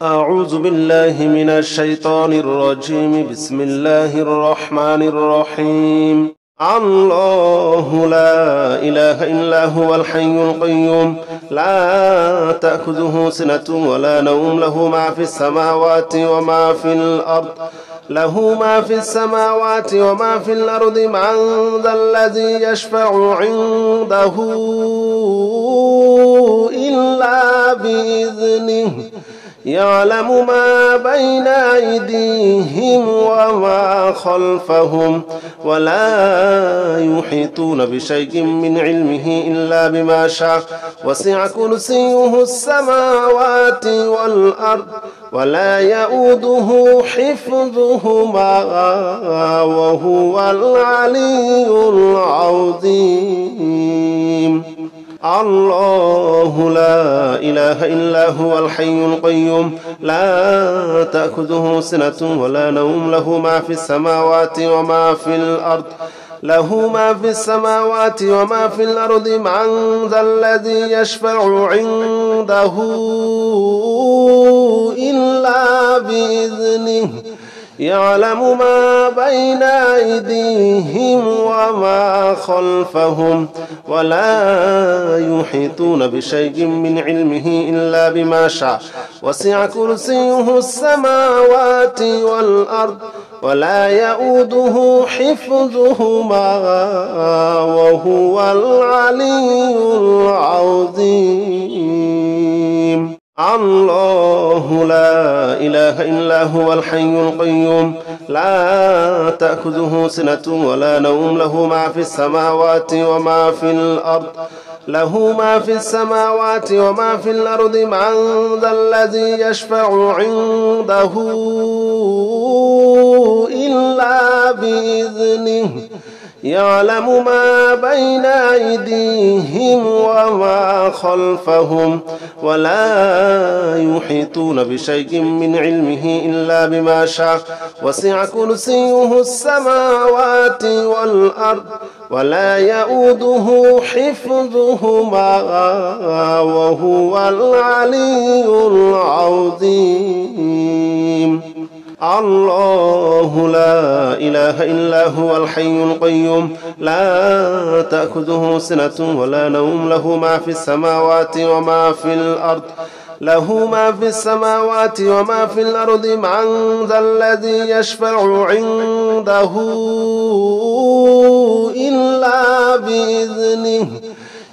أعوذ بالله من الشيطان الرجيم. بسم الله الرحمن الرحيم. الله لا إله إلا هو الحي القيوم لا تأخذه سنة ولا نوم له ما في السماوات وما في الأرض من ذا الذي يشفع عنده إلا بإذنه يعلم ما بين أيديهم وما خلفهم ولا يحيطون بشيء من علمه إلا بما شاء وسع كرسيه السماوات والأرض ولا يؤوده حفظهما وهو العلي العظيم. الله لا إله إلا هو الحي القيوم لا تأخذه سنة ولا نوم له ما في السماوات وما في الأرض من ذا الذي يشفع عنده إلا بإذنه يعلم ما بين أيديهم وما خلفهم ولا يحيطون بشيء من علمه إلا بما شاء وسع كرسيه السماوات والأرض ولا يؤوده حفظهما وهو العلي العظيم. الله لا إله إلا هو الحي القيوم لا تأخذه سنة ولا نوم له ما في السماوات وما في الأرض من ذا الذي يشفع عنده إلا بإذنه يعلم ما بين أيديهم وما خلفهم ولا يحيطون بشيء من علمه إلا بما شاء وسع كرسيه السماوات والأرض ولا يؤوده حفظهما وهو العلي العظيم. الله لا إله إلا هو الحي القيوم لا تأخذه سنة ولا نوم له ما في السماوات وما في الأرض من ذا الذي يشفع عنده إلا بإذنه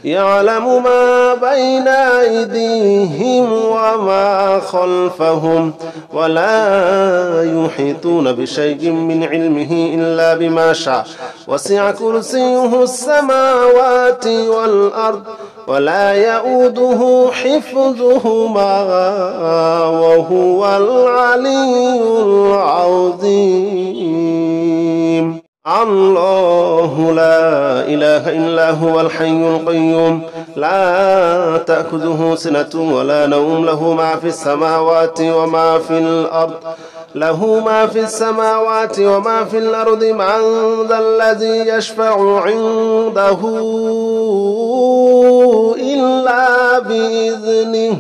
يعلم ما بين أيديهم وما خلفهم ولا يحيطون بشيء من علمه إلا بما شاء وسع كرسيه السماوات والأرض ولا يؤوده حفظهما وهو العلي العظيم. الله لا إله إلا هو الحي القيوم لا تأخذه سنة ولا نوم له ما في السماوات وما في الأرض من ذا الذي يشفع عنده إلا بإذنه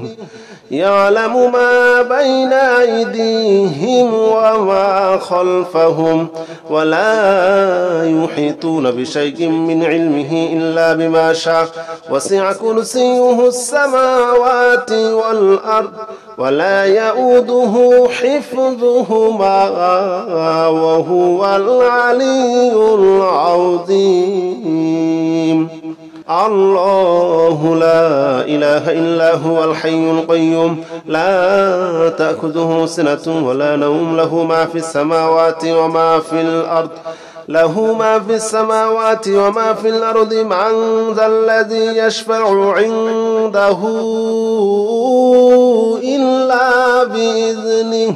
يعلم ما بين أيديهم وما خلفهم ولا يحيطون بشيء من علمه إلا بما شاء وسع كرسيه السماوات والأرض ولا يؤوده حفظهما وهو العلي العظيم. الله لا إله إلا هو الحي القيوم لا تأخذه سنة ولا نوم له ما في السماوات وما في الأرض من ذا الذي يشفع عنده إلا بإذنه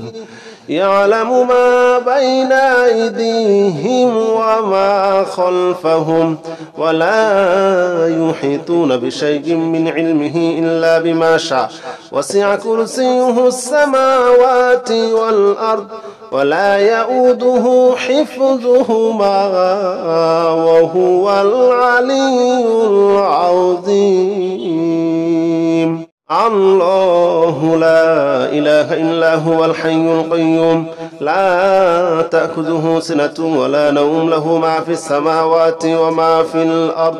يعلم ما بين أيديهم وما خلفهم ولا يحيطون بشيء من علمه إلا بما شاء وسع كرسيه السماوات والأرض ولا يؤوده حفظهما وهو العلي العظيم. الله لا إله إلا هو الحي القيوم لا تأخذه سنة ولا نوم له ما في السماوات وما في الأرض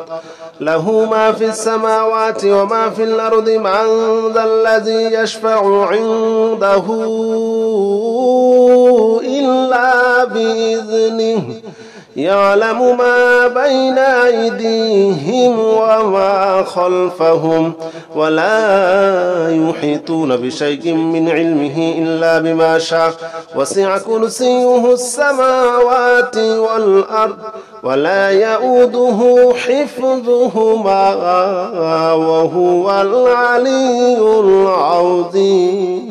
وما في الأرض من ذا الذي يشفع عنده إلا بإذنه يعلم ما بين أيديهم وما خلفهم ولا يحيطون بشيء من علمه إلا بما شاء وسع كرسيه السماوات والأرض ولا يؤوده حفظهما وهو العلي العظيم.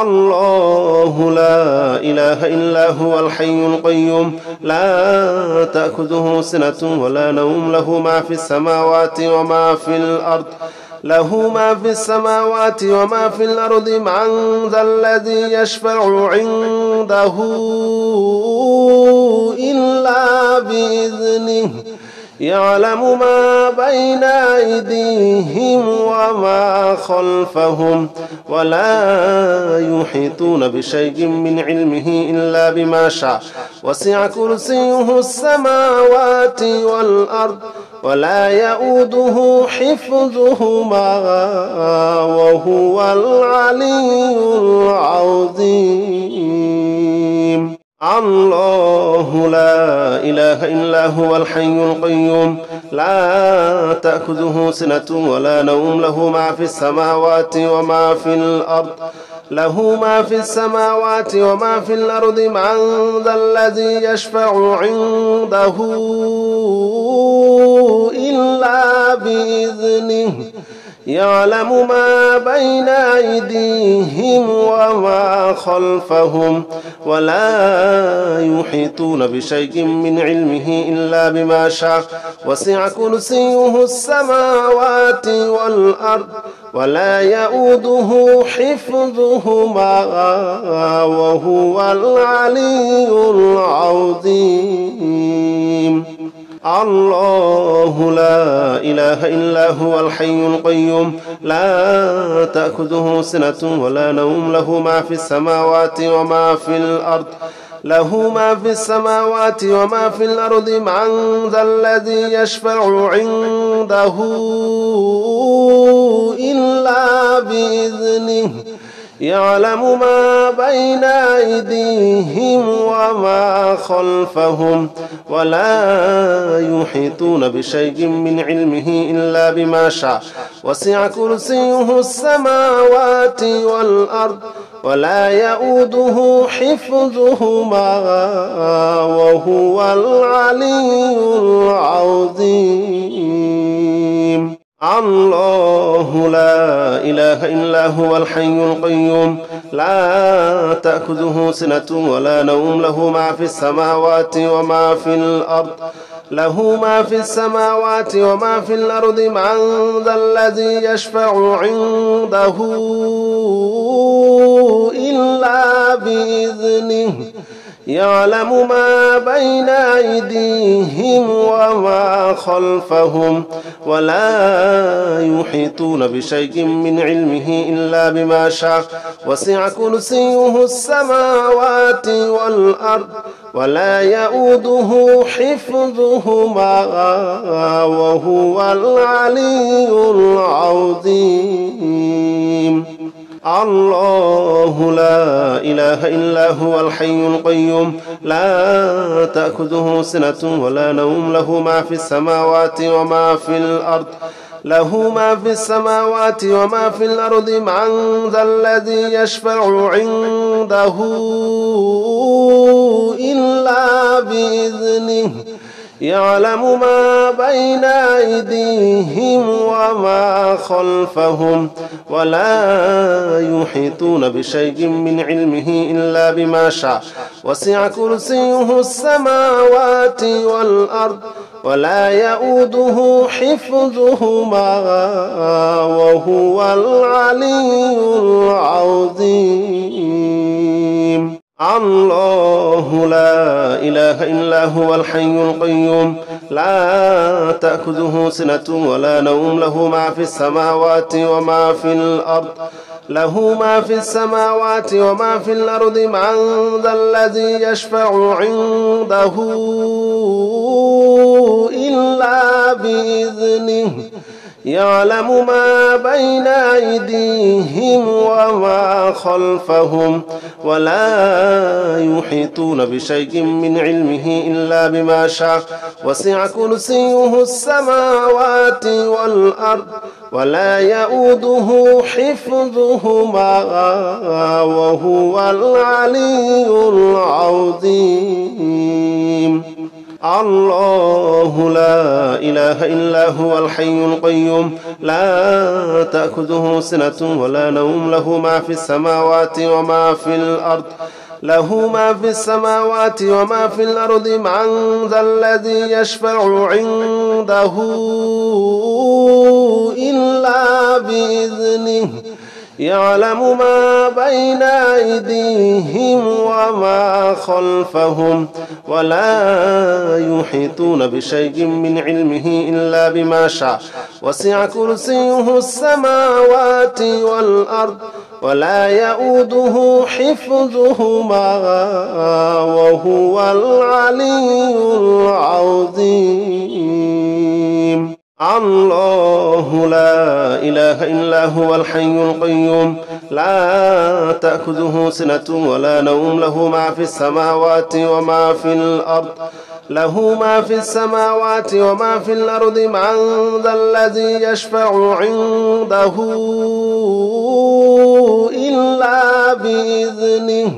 الله لا إله إلا هو الحي القيوم لا تأخذه سنة ولا نوم له ما في السماوات وما في الأرض من ذا الذي يشفع عنده إلا بإذنه يعلم ما بين أيديهم وما خلفهم ولا يحيطون بشيء من علمه إلا بما شاء وسع كرسيه السماوات والأرض ولا يؤوده حفظهما وهو العلي العظيم. الله لا إله إلا هو الحي القيوم لا تأخذه سنة ولا نوم له ما في السماوات وما في الأرض من ذا الذي يشفع عنده إلا بإذنه يعلم ما بين أيديهم وما خلفهم ولا يحيطون بشيء من علمه إلا بما شاء وسع كرسيه السماوات والأرض ولا يؤوده حفظهما وهو العلي العظيم. الله لا إله إلا هو الحي القيوم لا تأخذه سنة ولا نوم له ما في السماوات وما في الأرض من ذا الذي يشفع عنده إلا بإذنه يعلم ما بين أيديهم وما خلفهم ولا يحيطون بشيء من علمه إلا بما شاء وسع كرسيه السماوات والأرض ولا يؤوده حفظهما وهو العلي العظيم. الله لا إله إلا هو الحي القيوم لا تأخذه سنة ولا نوم له ما في السماوات وما في الأرض من ذا الذي يشفع عنده إلا بإذنه يعلم ما بين أيديهم وما خلفهم ولا يحيطون بشيء من علمه إلا بما شاء وسع كرسيه السماوات والأرض ولا يؤوده حفظهما وهو العلي العظيم. الله لا إله إلا هو الحي القيوم لا تأخذه سنة ولا نوم له ما في السماوات وما في الأرض من ذا الذي يشفع عنده إلا بإذنه يعلم ما بين أيديهم وما خلفهم ولا يحيطون بشيء من علمه إلا بما شاء وسع كرسيه السماوات والأرض ولا يؤوده حفظهما وهو العلي العظيم. الله لا إله إلا هو الحي القيوم لا تأخذه سنة ولا نوم له ما في السماوات وما في الأرض وما في الأرض من ذا الذي يشفع عنده إلا بإذنه يعلم ما بين أيديهم وما خلفهم ولا يحيطون بشيء من علمه إلا بما شاء وسع كرسيه السماوات والأرض ولا يؤوده حفظهما وهو العلي العظيم الله لا إله إلا هو الحي القيوم لا تأخذه سنة ولا نوم له ما في السماوات وما في الأرض من ذا الذي يشفع عنده إلا بإذنه يعلم ما بين أيديهم وما خلفهم ولا يحيطون بشيء من علمه إلا بما شاء وسع كرسيه السماوات والأرض ولا يؤوده حفظهما وهو العلي العظيم الله لا إله إلا هو الحي القيوم لا تأخذه سنة ولا نوم له ما في السماوات وما في الأرض من ذا الذي يشفع عنده إلا بإذنه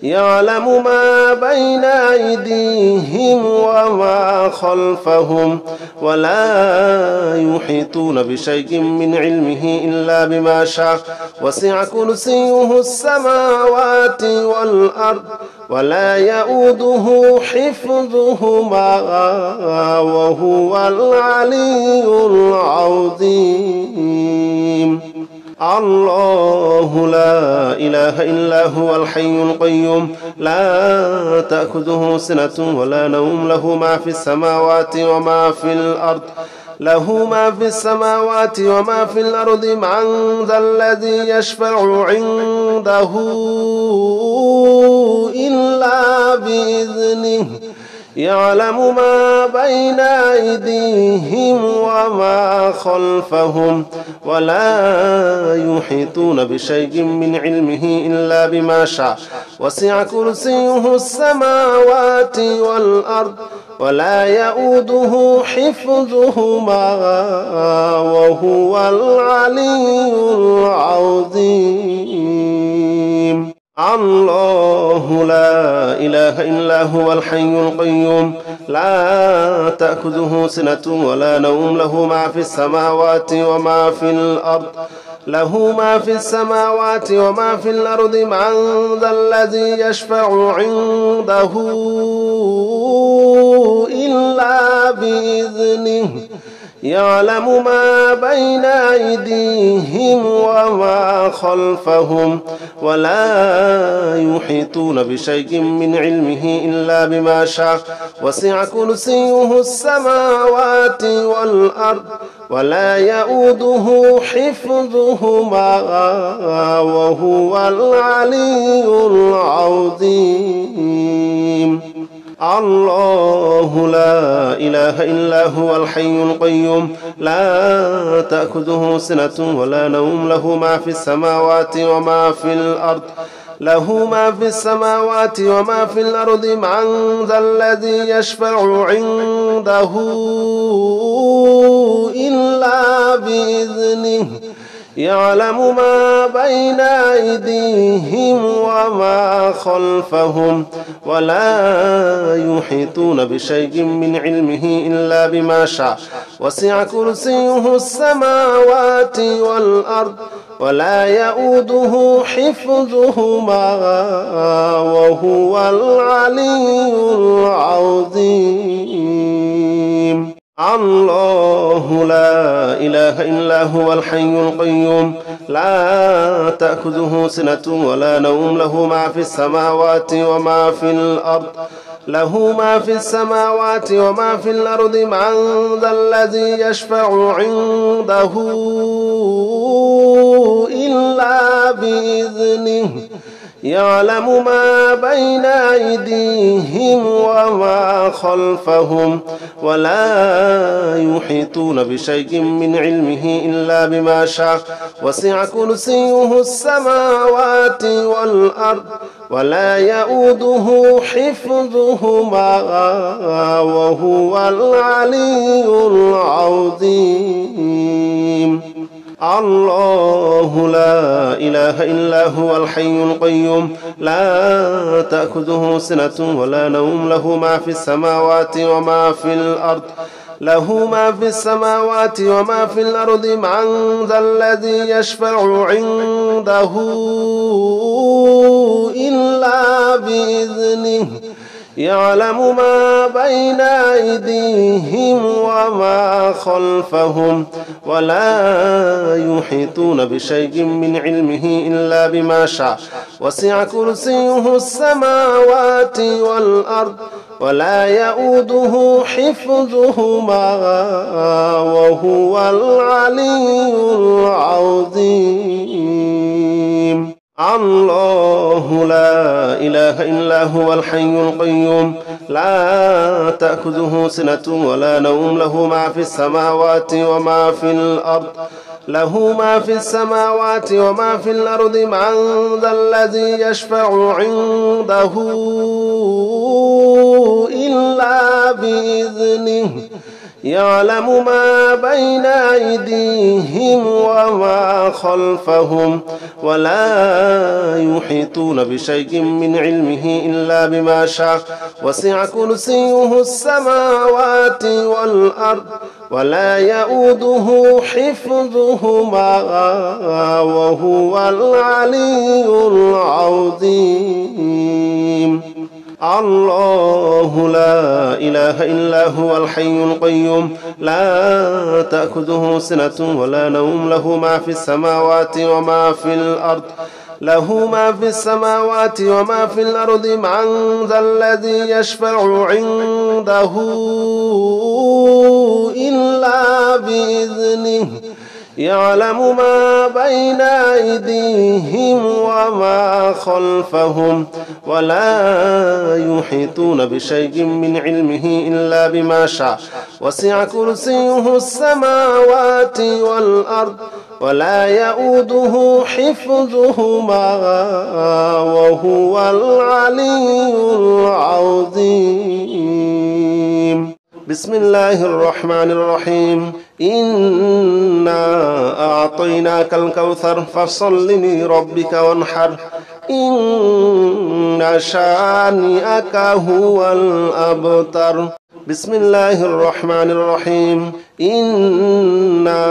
يعلم ما بين أيديهم وما خلفهم ولا يحيطون بشيء من علمه إلا بما شاء وسع كرسيه السماوات والأرض ولا يؤوده حفظهما وهو العلي العظيم الله لا إله إلا هو الحي القيوم لا تأخذه سنة ولا نوم له ما في السماوات وما في الأرض من ذا الذي يشفع عنده إلا بإذنه يعلم ما بين أيديهم وما خلفهم ولا يحيطون بشيء من علمه إلا بما شاء وسع كرسيه السماوات والأرض ولا يؤوده حفظهما وهو العلي العظيم الله لا إله إلا هو الحي القيوم لا تأخذه سنة ولا نوم له ما في السماوات وما في الأرض من ذا الذي يشفع عنده إلا بإذنه يعلم ما بين أيديهم وما خلفهم ولا يحيطون بشيء من علمه إلا بما شاء وسع كرسيه السماوات والأرض ولا يؤوده حفظهما وهو العلي العظيم الله لا إله إلا هو الحي القيوم لا تأخذه سنة ولا نوم له ما في السماوات وما في الأرض من ذا الذي يشفع عنده إلا بإذنه يعلم ما بين أيديهم وما خلفهم ولا يحيطون بشيء من علمه إلا بما شاء وسع كرسيه السماوات والأرض ولا يؤوده حفظهما وهو العلي العظيم الله لا إله إلا هو الحي القيوم لا تأخذه سنة ولا نوم له ما في السماوات وما في الأرض وما في الأرض من ذا الذي يشفع عنده إلا بإذنه يعلم ما بين أيديهم وما خلفهم ولا يحيطون بشيء من علمه إلا بما شاء وسع كرسيه السماوات والأرض ولا يؤوده حفظهما وهو العلي العظيم. الله لا إله إلا هو الحي القيوم لا تأخذه سنة ولا نوم له ما في السماوات وما في الأرض من ذا الذي يشفع عنده إلا بإذنه يعلم ما بين أيديهم وما خلفهم ولا يحيطون بشيء من علمه إلا بما شاء وسع كرسيه السماوات والأرض ولا يؤوده حفظهما وهو العلي العظيم. الله لا إله إلا هو الحي القيوم لا تأخذه سنة ولا نوم له ما في السماوات وما في الأرض من ذا الذي يشفع عنده إلا بإذنه يعلم ما بين أيديهم وما خلفهم ولا يحيطون بشيء من علمه إلا بما شاء وسع كرسيه السماوات والأرض ولا يؤوده حفظهما وهو العلي العظيم. الله لا إله إلا هو الحي القيوم لا تأخذه سنة ولا نوم له ما في السماوات وما في الأرض من ذا الذي يشفع عنده إلا بإذنه يعلم ما بين أيديهم وما خلفهم ولا يحيطون بشيء من علمه إلا بما شاء وسع كرسيه السماوات والأرض ولا يؤوده حفظهما وهو العلي العظيم. بسم الله الرحمن الرحيم. إنا أعطيناك الكوثر فصل لربك وانحر إن شانئك هو الأبتر. بسم الله الرحمن الرحيم. إنا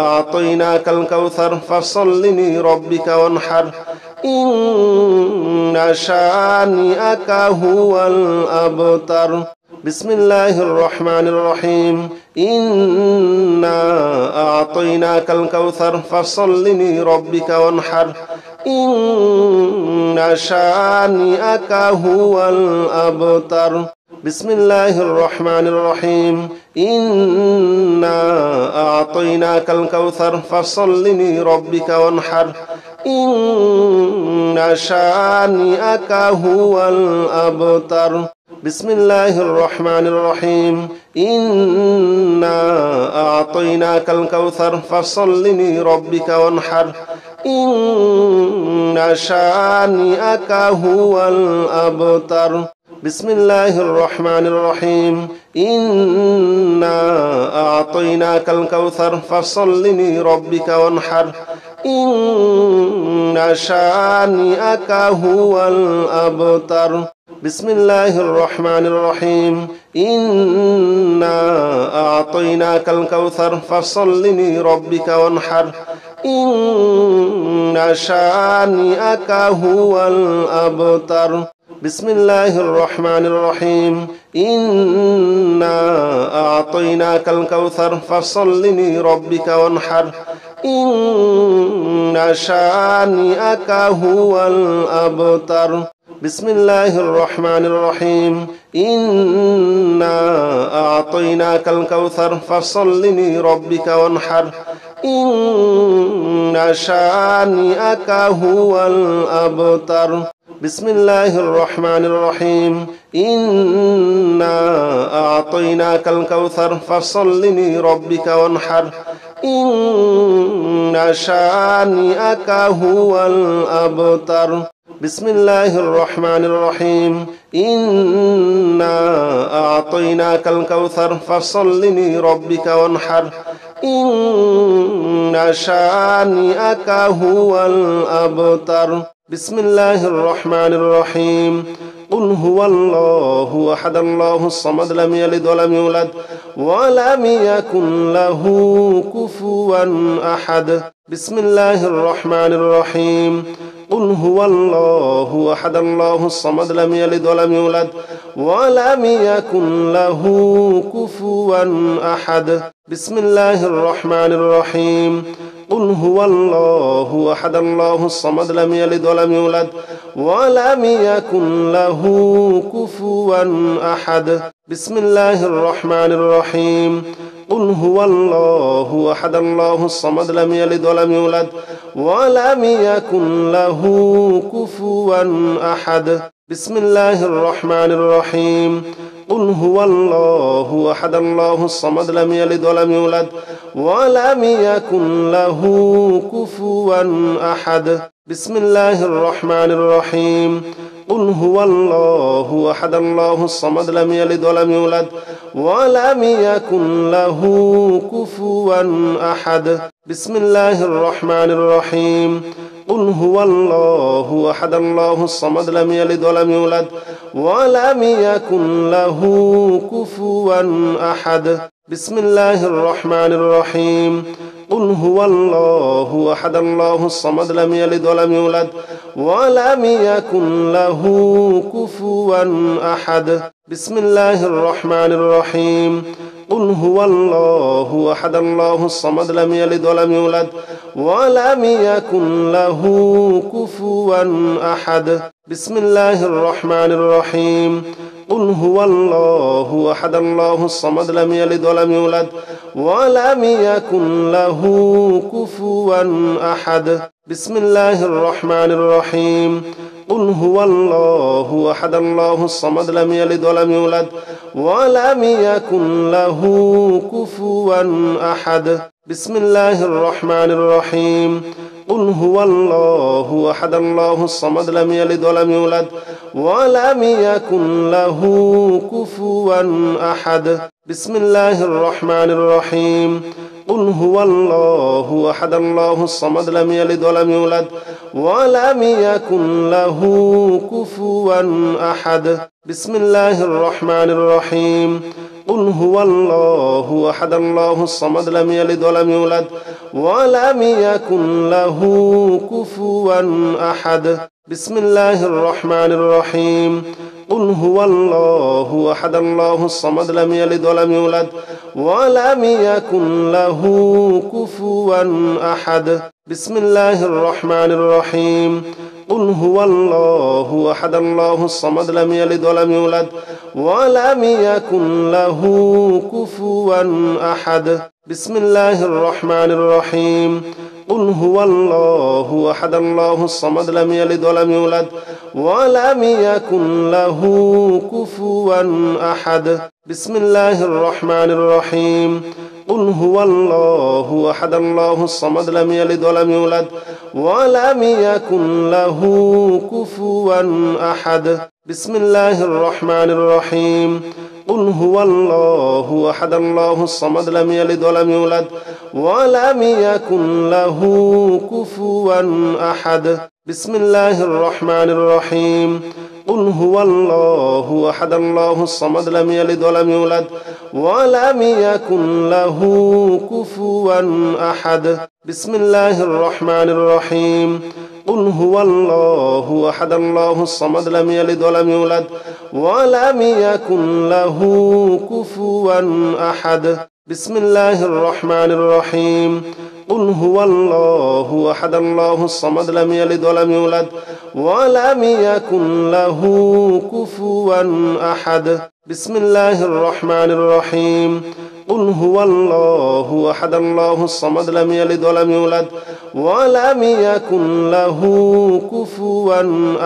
أعطيناك الكوثر فصل لربك وانحر إن شانئك هو الأبتر. بسم الله الرحمن الرحيم. إنا أعطيناك الكوثر فصل لربك وانحر إن شانئك هو الأبتر. بسم الله الرحمن الرحيم. إنا أعطيناك الكوثر فصل لربك وانحر إن شانئك هو الأبتر. بسم الله الرحمن الرحيم. إنا أعطيناك الكوثر فصل لربك وانحر إن شانئك هو الأبتر. بسم الله الرحمن الرحيم. إنا أعطيناك الكوثر فصل لربك وانحر إن شانئك هو الأبتر. بسم الله الرحمن الرحيم. إنا أعطيناك الكوثر فصل لربك وانحر إن شانئك هو الأبتر. بسم الله الرحمن الرحيم. إنا أعطيناك الكوثر فصل لربك وانحر إن شانئك هو الأبتر. بسم الله الرحمن الرحيم. إنا أعطيناك الكوثر فصل لربك وانحر. إن شانئك هو الأبتر. بسم الله الرحمن الرحيم. إنا أعطيناك الكوثر فصل لربك وانحر. إن شانئك هو الأبتر. بسم الله الرحمن الرحيم. إنا أعطيناك الكوثر فصل لربك وانحر. إن شانئك هو الأبتر. بسم الله الرحمن الرحيم. قل هو الله أحد الله الصمد لم يلد ولم يولد ولم يكن له كفوا أحد. بسم الله الرحمن الرحيم. قل هو الله أحد الله الصمد لم يلد ولم يولد ولم يكن له كفوا أحد. بسم الله الرحمن الرحيم. قل هو الله أحد الله الصمد لم يلد ولم يولد ولم يكن له كفوا أحد. بسم الله الرحمن الرحيم. قل هو الله أحد الله الصمد لم يلد ولم يولد ولم يكن له كفوا أحد. بسم الله الرحمن الرحيم. قل هو الله أحد الله الصمد لم يلد ولم يولد ولم يكن له كفوا أحد. بسم الله الرحمن الرحيم. قل هو الله أحد الله الصمد لم يلد ولم يولد ولم يكن له كفوا أحد. بسم الله الرحمن الرحيم. قل هو الله أحد الله الصمد لم يلد ولم يولد ولم يكن له كفوا أحد. بسم الله الرحمن الرحيم. قل هو الله أحد الله الصمد لم يلد ولم يولد ولم يكن له كفوا أحد. بسم الله الرحمن الرحيم. قل هو الله أحد الله الصمد لم يلد ولم يولد ولم يكن له كفوا أحد. بسم الله الرحمن الرحيم. قل هو الله أحد الله الصمد لم يلد ولم يولد ولم يكن له كفوا أحد. بسم الله الرحمن الرحيم. قل هو الله أحد الله الصمد لم يلد ولم يولد ولم يكن له كفوا أحد. بسم الله الرحمن الرحيم. قل هو الله أحد الله الصمد لم يلد ولم يولد ولم يكن له كفوا أحد. بسم الله الرحمن الرحيم. قل هو الله أحد الله الصمد لم يلد ولم يولد ولم يكن له كفوا أحد. بسم الله الرحمن الرحيم. قل هو الله أحد الله الصمد لم يلد ولم يولد ولم يكن له كفوا أحد. بسم الله الرحمن الرحيم. قل هو الله أحد الله الصمد لم يلد ولم يولد ولم يكن له كفوا أحد. بسم الله الرحمن الرحيم. قل هو الله أحد الله الصمد لم يلد ولم يولد ولم يكن له كفوا أحد. بسم الله الرحمن الرحيم. قل هو الله أحد الله الصمد لم يلد ولم يولد ولم يكن له كفوا أحد. بسم الله الرحمن الرحيم. قل هو الله أحد الله الصمد لم يلد ولم يولد ولم يكن له كفوا أحد. بسم الله الرحمن الرحيم. قل هو الله أحد الله الصمد لم يلد ولم يولد ولم يكن له كفوا أحد. بسم الله الرحمن الرحيم. قل هو الله أحد الله الصمد لم يلد ولم يولد ولم يكن له كفوا أحد. بسم الله الرحمن الرحيم. قل هو الله أحد الله الصمد لم يلد ولم يولد ولم يكن له كفوا أحد. بسم الله الرحمن الرحيم. قل هو الله أحد الله الصمد لم يلد ولم يولد ولم يكن له كفوا أحد بسم الله الرحمن الرحيم قل هو الله أحد الله الصمد لم يلد ولم يولد ولم يكن له كفوا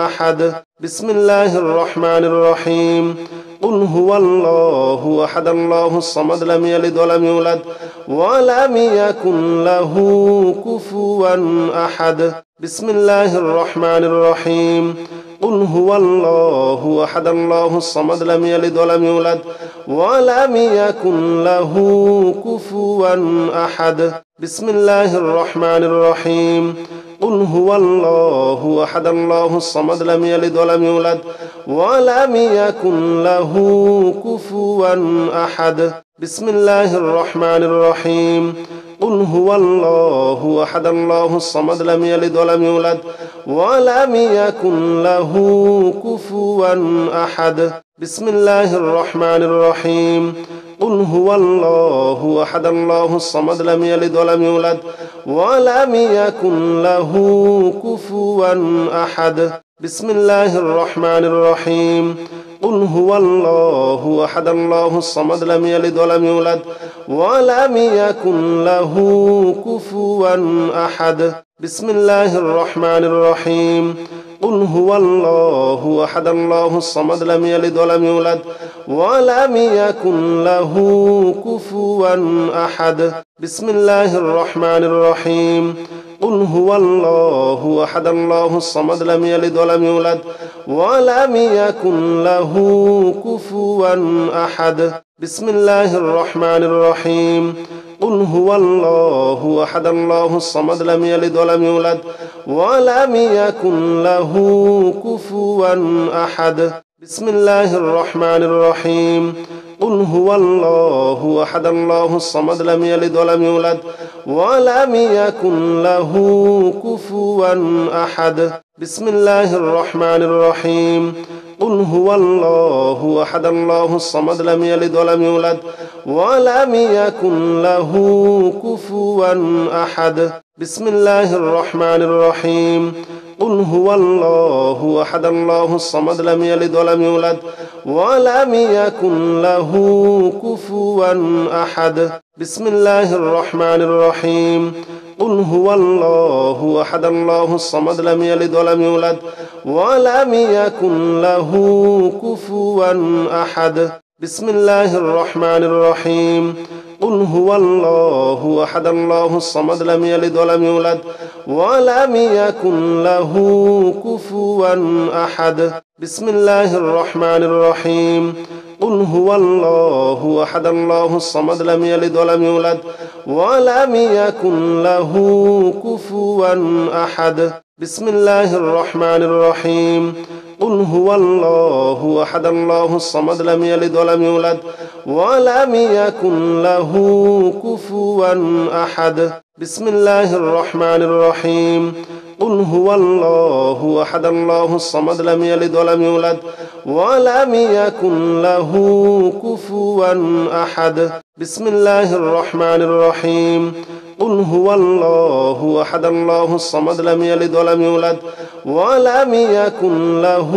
أحد بسم الله الرحمن الرحيم قل هو الله أحد الله الصمد لم يلد ولم يولد ولم يكن له كفوا أحد بسم الله الرحمن الرحيم قل هو الله أحد الله الصمد لم يلد ولم يولد ولم يكن له كفوا أحد بسم الله الرحمن الرحيم قل هو الله أحد الله الصمد لم يلد ولم يولد ولم يكن له كفوا أحد بسم الله الرحمن الرحيم قل هو الله أحد الله الصمد لم يلد ولم يولد ولم يكن له كفوا أحد بسم الله الرحمن الرحيم قل هو الله أحد الله الصمد لم يلد ولم يولد ولم يكن له كفوا أحد بسم الله الرحمن الرحيم قل هو الله أحد الله الصمد لم يلد ولم يولد ولم يكن له كفوا أحد بسم الله الرحمن الرحيم قل هو الله أحد الله الصمد لم يلد ولم يولد ولم يكن له كفوا أحد بسم الله الرحمن الرحيم قل هو الله أحد الله الصمد لم يلد ولم يولد ولم يكن له كفوا أحد بسم الله الرحمن الرحيم قل هو الله أحد الله الصمد لم يلد ولم يولد ولم يكن له كفوا أحد بسم الله الرحمن الرحيم قل هو الله أحد الله الصمد لم يلد ولم يولد ولم يكن له كفوا أحد بسم الله الرحمن الرحيم قل هو الله أحد الله الصمد لم يلد ولم يولد ولم يكن له كفوا أحد بسم الله الرحمن الرحيم قل هو الله أحد الله الصمد لم يلد ولم يولد ولم يكن له كفوا أحد بسم الله الرحمن الرحيم قل هو الله أحد الله الصمد لم يلد ولم يولد ولم يكن له كفوا أحد بسم الله الرحمن الرحيم قل هو الله أحد الله الصمد لم يلد ولم يولد ولم يكن له كفوا أحد بسم الله الرحمن الرحيم قل هو الله أحد الله الصمد لم يلد ولم يولد ولم يكن له كفوا أحد بسم الله الرحمن الرحيم قل هو الله أحد الله الصمد لم يلد ولم يولد ولم يكن له كفوا أحد بسم الله الرحمن الرحيم قل هو الله أحد الله الصمد لم يلد ولم يولد ولم يكن له كفوا أحد بسم الله الرحمن الرحيم قل هو الله أحد الله الصمد لم يلد ولم يولد ولم يكن له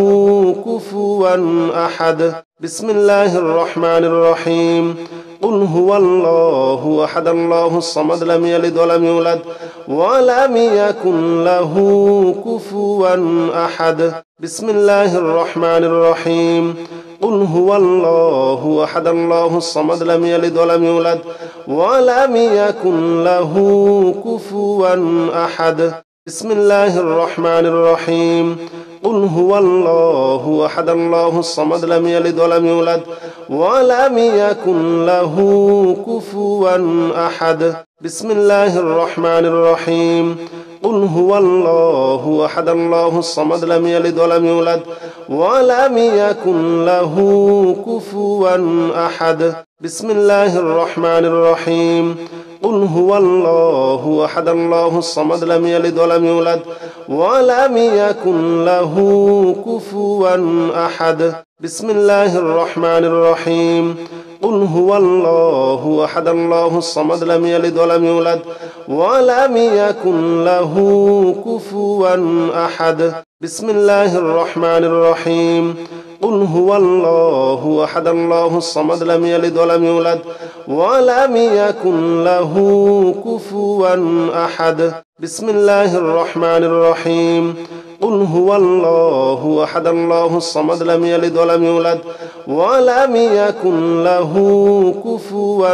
كفوا أحد بسم الله الرحمن الرحيم قل هو الله أحد الله الصمد لم يلد ولم يولد ولم يكن له كفوا أحد بسم الله الرحمن الرحيم قل هو الله أحد الله الصمد لم يلد ولم يولد ولم يكن له كفوا أحد بسم الله الرحمن الرحيم قل هو الله أحد الله الصمد لم يلد ولم يولد ولم يكن له كفوا أحد بسم الله الرحمن الرحيم قل هو الله أحد الله الصمد لم يلد ولم يولد ولم يكن له كفوا أحد بسم الله الرحمن الرحيم قل هو الله أحد الله الصمد لم يلد ولم يولد ولم يكن له كفوا أحد بسم الله الرحمن الرحيم قل هو الله أحد الله الصمد لم يلد ولم يولد ولم يكن له كفوا أحد بسم الله الرحمن الرحيم قل هو الله أحد الله الصمد لم يلد ولم يولد ولم يكن له كفوا أحد بسم الله الرحمن الرحيم قل هو الله أحد الله الصمد لم يلد ولم يولد ولم يكن له كفوا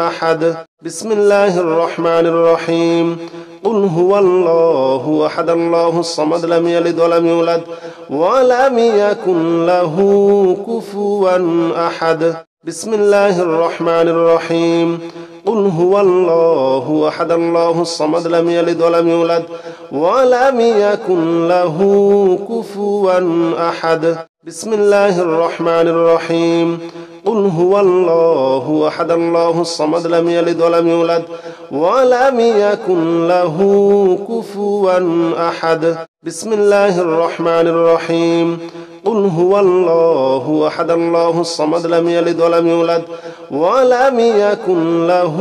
أحد بسم الله الرحمن الرحيم قل هو الله أحد الله الصمد لم يلد ولم يولد ولم يكن له كفوا أحد بسم الله الرحمن الرحيم قل هو الله أحد الله الصمد لم يلد ولم يولد ولم يكن له كفوا أحد بسم الله الرحمن الرحيم قل هو الله أحد الله الصمد لم يلد ولم يولد ولم يكن له كفوا أحد بسم الله الرحمن الرحيم قل هو الله أحد الله الصمد لم يلد ولم يولد ولم يكن له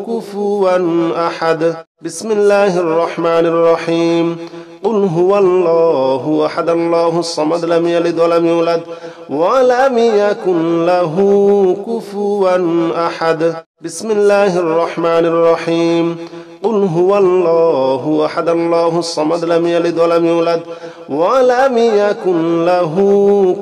كفوا أحد بسم الله الرحمن الرحيم قل هو الله أحد الله الصمد لم يلد ولم يولد ولم يكن له كفوا أحد بسم الله الرحمن الرحيم قل هو الله أحد الله الصمد لم يلد ولم يولد ولم يكن له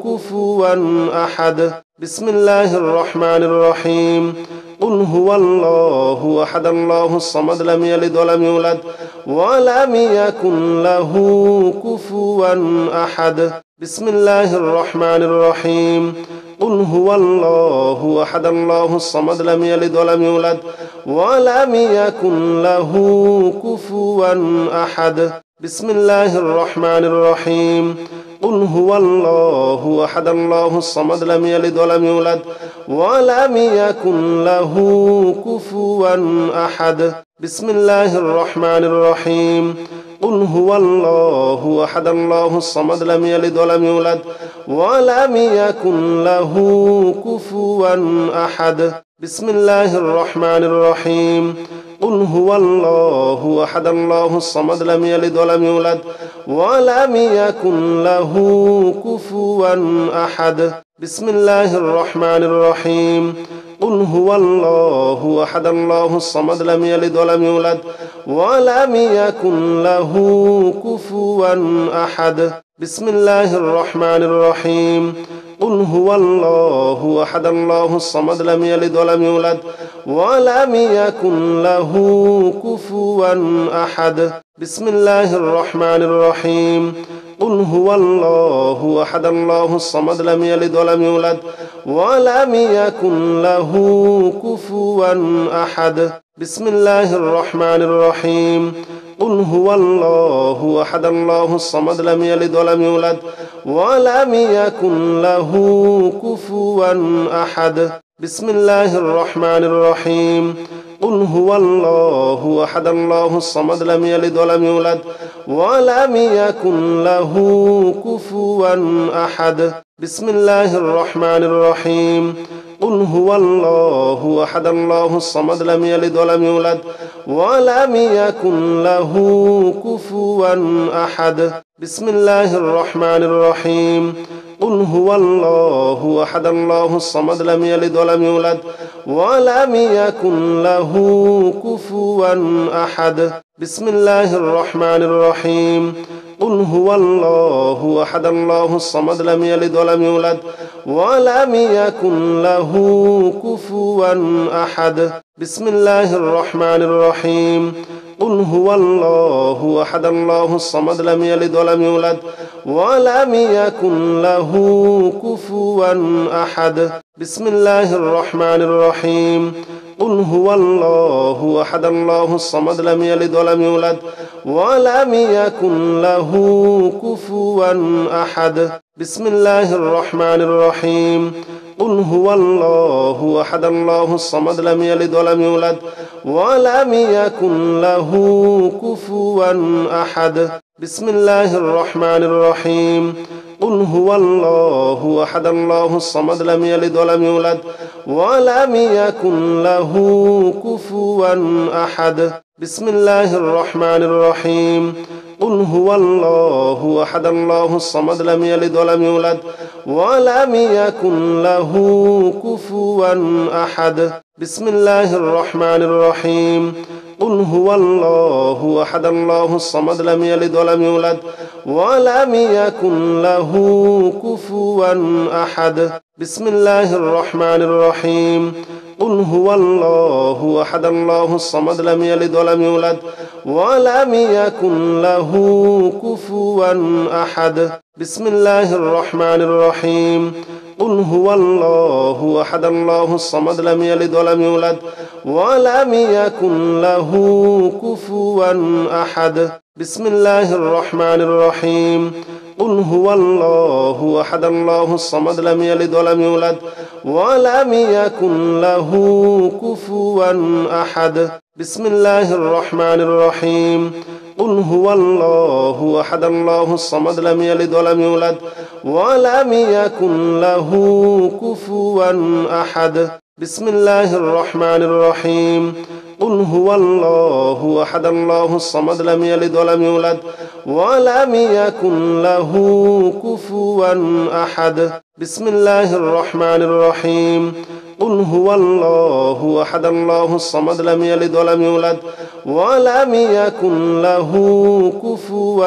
كفوا أحد بسم الله الرحمن الرحيم قل هو الله أحد الله الصمد لم يلد ولم يولد ولم يكن له كفوا أحد بسم الله الرحمن الرحيم قل هو الله أحد الله الصمد لم يلد ولم يولد ولم يكن له كفوا أحد بسم الله الرحمن الرحيم قل هو الله أحد الله الصمد لم يلد ولم يولد ولم يكن له كفوا أحد بسم الله الرحمن الرحيم قل هو الله أحد الله الصمد لم يلد ولم يولد ولم يكن له كفوا أحد بسم الله الرحمن الرحيم قل هو الله أحد الله الصمد لم يلد ولم يولد ولم يكن له كفوا أحد بسم الله الرحمن الرحيم قل هو الله أحد الله الصمد لم يلد ولم يولد ولم يكن له كفوا أحد بسم الله الرحمن الرحيم قل هو الله أحد الله الصمد لم يلد ولم يولد ولم يكن له كفوا أحد بسم الله الرحمن الرحيم قل هو الله أحد الله الصمد لم يلد ولم يولد ولم يكن له كفوا أحد بسم الله الرحمن الرحيم قل هو الله أحد الله الصمد لم يلد ولم يولد ولم يكن له كفوا أحد بسم الله الرحمن الرحيم قل هو الله أحد الله الصمد لم يلد ولم يولد ولم يكن له كفوا أحد بسم الله الرحمن الرحيم قل هو الله أحد الله الصمد لم يلد ولم يولد ولم يكن له كفوا أحد بسم الله الرحمن الرحيم قل هو الله أحد الله الصمد لم يلد ولم يولد ولم يكن له كفوا أحد بسم الله الرحمن الرحيم قل هو الله أحد الله الصمد لم يلد ولم يولد ولم يكن له كفوا أحد بسم الله الرحمن الرحيم قل هو الله أحد الله الصمد لم يلد ولم يولد ولم يكن له كفوا أحد بسم الله الرحمن الرحيم قل هو الله أحد الله الصمد لم يلد ولم يولد ولم يكن له كفوا أحد بسم الله الرحمن الرحيم قل هو الله أحد الله الصمد لم يلد ولم يولد ولم يكن له كفوا أحد بسم الله الرحمن الرحيم قل هو الله أحد الله الصمد لم يلد ولم يولد ولم يكن له كفوا أحد بسم الله الرحمن الرحيم قل هو الله أحد الله الصمد لم يلد ولم يولد ولم يكن له كفوا أحد بسم الله الرحمن الرحيم قل هو الله أحد الله الصمد لم يلد ولم يولد ولم يكن له كفوا أحد بسم الله الرحمن الرحيم قل هو الله أحد الله الصمد لم يلد ولم يولد ولم يكن له كفوا أحد بسم الله الرحمن الرحيم قل هو الله أحد الله الصمد لم يلد ولم يولد ولم يكن له كفوا أحد بسم الله الرحمن الرحيم قل هو الله أحد الله الصمد لم يلد ولم يولد ولم يكن له كفوا أحد بسم الله الرحمن الرحيم قل هو الله أحد الله الصمد لم يلد ولم يولد ولم يكن له كفوا أحد بسم الله الرحمن الرحيم قل هو الله أحد الله الصمد لم يلد ولم يولد ولم يكن له كفوا أحد بسم الله الرحمن الرحيم قل هو الله أحد الله الصمد لم يلد ولم يولد ولم يكن له كفوا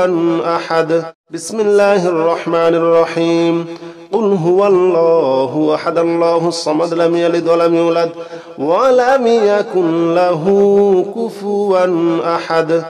أحد بسم الله الرحمن الرحيم قل هو الله أحد الله الصمد لم يلد ولم يولد ولم يكن له كفوا أحد